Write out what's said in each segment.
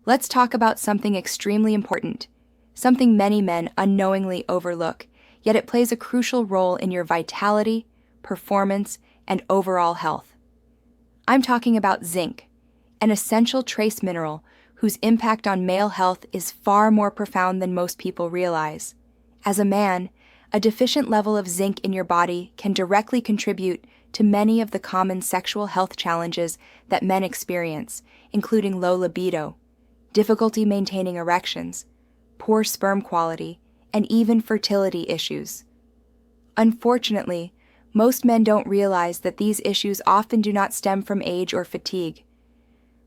Let's talk about something extremely important, something many men unknowingly overlook, yet it plays a crucial role in your vitality, performance, and overall health. I'm talking about zinc, an essential trace mineral whose impact on male health is far more profound than most people realize. As a man, a deficient level of zinc in your body can directly contribute to many of the common sexual health challenges that men experience, including low libido, difficulty maintaining erections, poor sperm quality, and even fertility issues. Unfortunately, most men don't realize that these issues often do not stem from age or fatigue,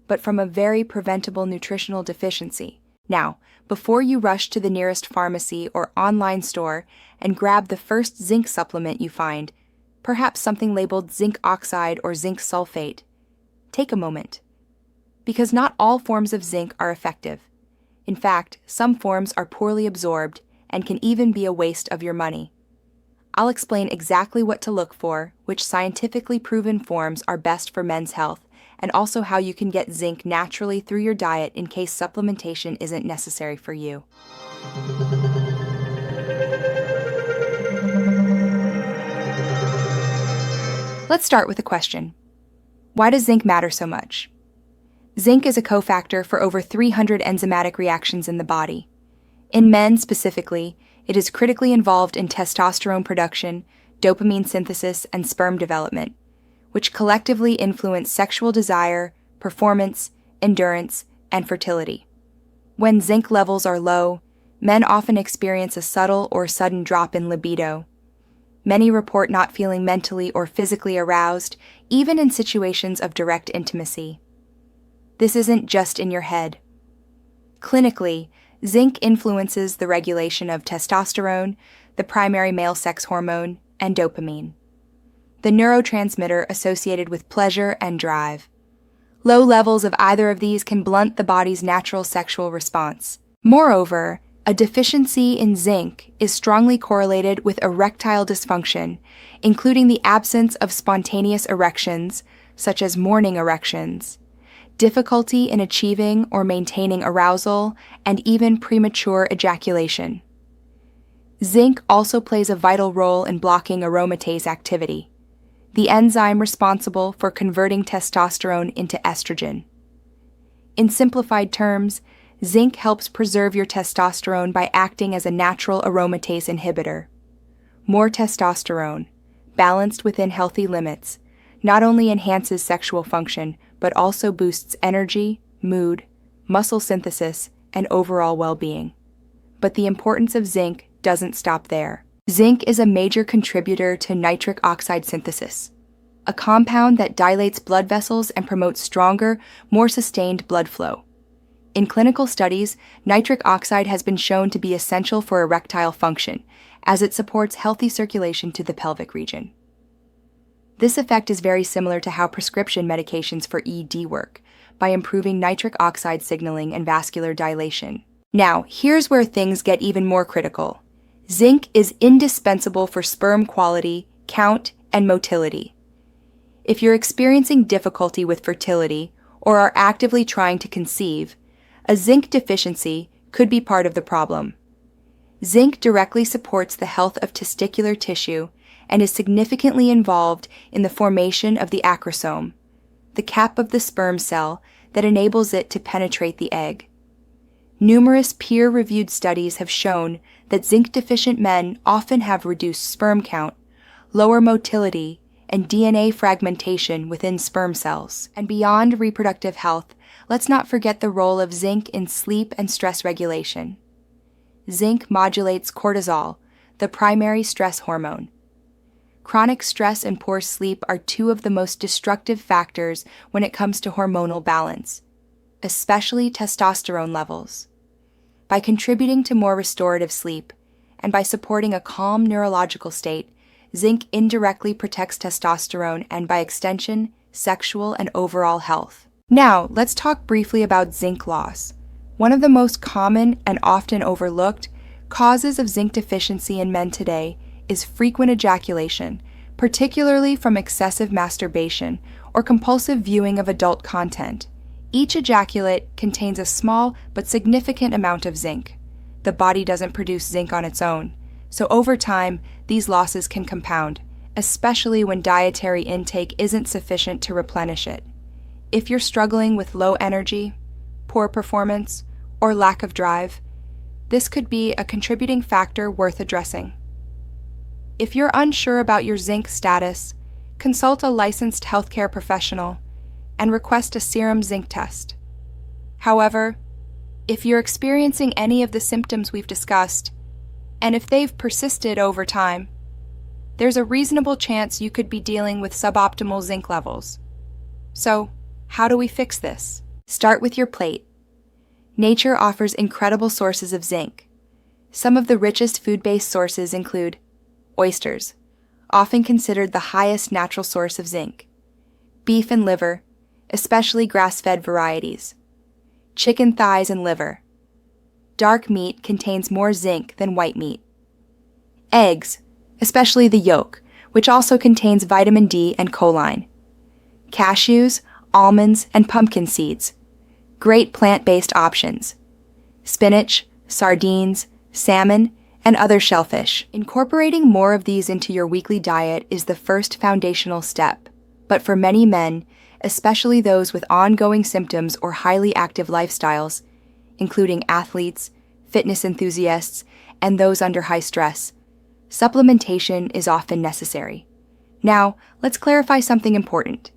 but from a very preventable nutritional deficiency. Now, before you rush to the nearest pharmacy or online store and grab the first zinc supplement you find, perhaps something labeled zinc oxide or zinc sulfate, take a moment. Because not all forms of zinc are effective. In fact, some forms are poorly absorbed and can even be a waste of your money. I'll explain exactly what to look for, which scientifically proven forms are best for men's health, and also how you can get zinc naturally through your diet in case supplementation isn't necessary for you. Let's start with a question. Why does zinc matter so much? Zinc is a cofactor for over 300 enzymatic reactions in the body. In men specifically, it is critically involved in testosterone production, dopamine synthesis, and sperm development, which collectively influence sexual desire, performance, endurance, and fertility. When zinc levels are low, men often experience a subtle or sudden drop in libido. Many report not feeling mentally or physically aroused, even in situations of direct intimacy. This isn't just in your head. Clinically, zinc influences the regulation of testosterone, the primary male sex hormone, and dopamine, the neurotransmitter associated with pleasure and drive. Low levels of either of these can blunt the body's natural sexual response. Moreover, a deficiency in zinc is strongly correlated with erectile dysfunction, including the absence of spontaneous erections, such as morning erections, difficulty in achieving or maintaining arousal, and even premature ejaculation. Zinc also plays a vital role in blocking aromatase activity, the enzyme responsible for converting testosterone into estrogen. In simplified terms, zinc helps preserve your testosterone by acting as a natural aromatase inhibitor. More testosterone, balanced within healthy limits, not only enhances sexual function, but also boosts energy, mood, muscle synthesis, and overall well-being. But the importance of zinc doesn't stop there. Zinc is a major contributor to nitric oxide synthesis, a compound that dilates blood vessels and promotes stronger, more sustained blood flow. In clinical studies, nitric oxide has been shown to be essential for erectile function, as it supports healthy circulation to the pelvic region. This effect is very similar to how prescription medications for ED work, by improving nitric oxide signaling and vascular dilation. Now, here's where things get even more critical. Zinc is indispensable for sperm quality, count, and motility. If you're experiencing difficulty with fertility or are actively trying to conceive, a zinc deficiency could be part of the problem. Zinc directly supports the health of testicular tissue and is significantly involved in the formation of the acrosome, the cap of the sperm cell that enables it to penetrate the egg. Numerous peer-reviewed studies have shown that zinc-deficient men often have reduced sperm count, lower motility, and DNA fragmentation within sperm cells. And beyond reproductive health, let's not forget the role of zinc in sleep and stress regulation. Zinc modulates cortisol, the primary stress hormone. Chronic stress and poor sleep are two of the most destructive factors when it comes to hormonal balance, especially testosterone levels. By contributing to more restorative sleep, and by supporting a calm neurological state, zinc indirectly protects testosterone and, by extension, sexual and overall health. Now, let's talk briefly about zinc loss. One of the most common and often overlooked causes of zinc deficiency in men today is frequent ejaculation, particularly from excessive masturbation or compulsive viewing of adult content, Each ejaculate contains a small but significant amount of zinc. The body doesn't produce zinc on its own, so over time, these losses can compound, especially when dietary intake isn't sufficient to replenish it. If you're struggling with low energy, poor performance, or lack of drive, this could be a contributing factor worth addressing. If you're unsure about your zinc status, consult a licensed healthcare professional and request a serum zinc test. However, if you're experiencing any of the symptoms we've discussed, and if they've persisted over time, there's a reasonable chance you could be dealing with suboptimal zinc levels. So, how do we fix this? Start with your plate. Nature offers incredible sources of zinc. Some of the richest food-based sources include oysters, often considered the highest natural source of zinc, beef and liver, especially grass-fed varieties, chicken thighs and liver. Dark meat contains more zinc than white meat. Eggs, especially the yolk, which also contains vitamin D and choline. Cashews, almonds, and pumpkin seeds. Great plant-based options. Spinach, sardines, salmon, and other shellfish. Incorporating more of these into your weekly diet is the first foundational step, but for many men, especially those with ongoing symptoms or highly active lifestyles, including athletes, fitness enthusiasts, and those under high stress, supplementation is often necessary. Now, let's clarify something important.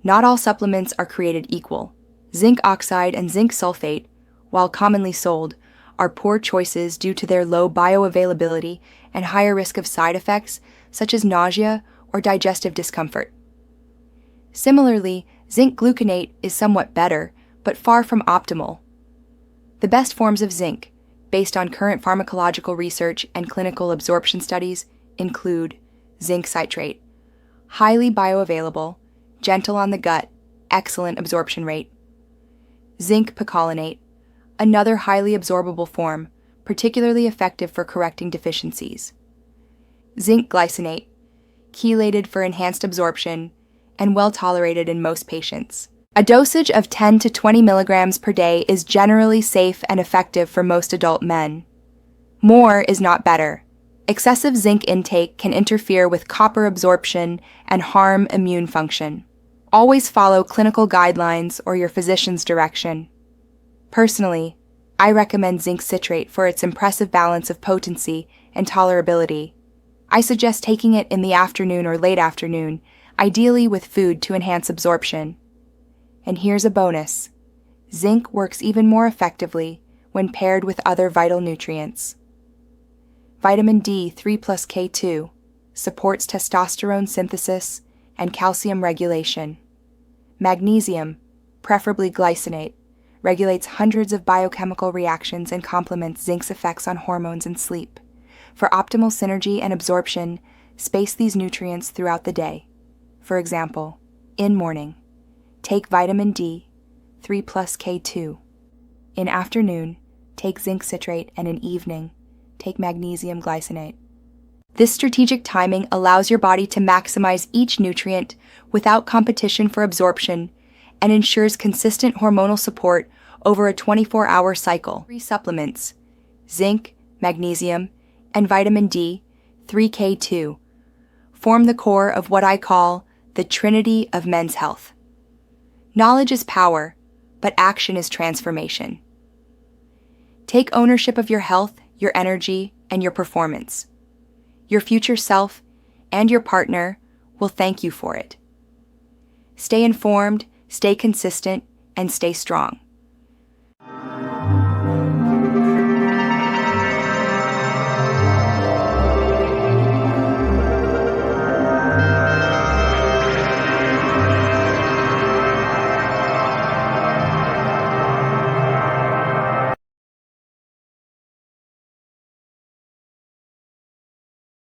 Not all supplements are created equal. Zinc oxide and zinc sulfate, while commonly sold, are poor choices due to their low bioavailability and higher risk of side effects such as nausea or digestive discomfort. Similarly, zinc gluconate is somewhat better, but far from optimal. The best forms of zinc, based on current pharmacological research and clinical absorption studies, include zinc citrate, highly bioavailable, gentle on the gut, excellent absorption rate. Zinc picolinate, another highly absorbable form, particularly effective for correcting deficiencies. Zinc glycinate, chelated for enhanced absorption, and well tolerated in most patients. A dosage of 10 to 20 milligrams per day is generally safe and effective for most adult men. More is not better. Excessive zinc intake can interfere with copper absorption and harm immune function. Always follow clinical guidelines or your physician's direction. Personally, I recommend zinc citrate for its impressive balance of potency and tolerability. I suggest taking it in the afternoon or late afternoon, ideally with food to enhance absorption. And here's a bonus. Zinc works even more effectively when paired with other vital nutrients. Vitamin D 3 plus K2 supports testosterone synthesis and calcium regulation. Magnesium, preferably glycinate, regulates hundreds of biochemical reactions and complements zinc's effects on hormones and sleep. For optimal synergy and absorption, space these nutrients throughout the day. For example, in morning, take vitamin D, 3 plus K2. In afternoon, take zinc citrate, and in evening, take magnesium glycinate. This strategic timing allows your body to maximize each nutrient without competition for absorption and ensures consistent hormonal support over a 24-hour cycle. 3 supplements, zinc, magnesium, and vitamin D, 3K2, form the core of what I call the Trinity of men's health. Knowledge is power, but action is transformation. Take ownership of your health, your energy, and your performance. Your future self and your partner will thank you for it. Stay informed, stay consistent, and stay strong.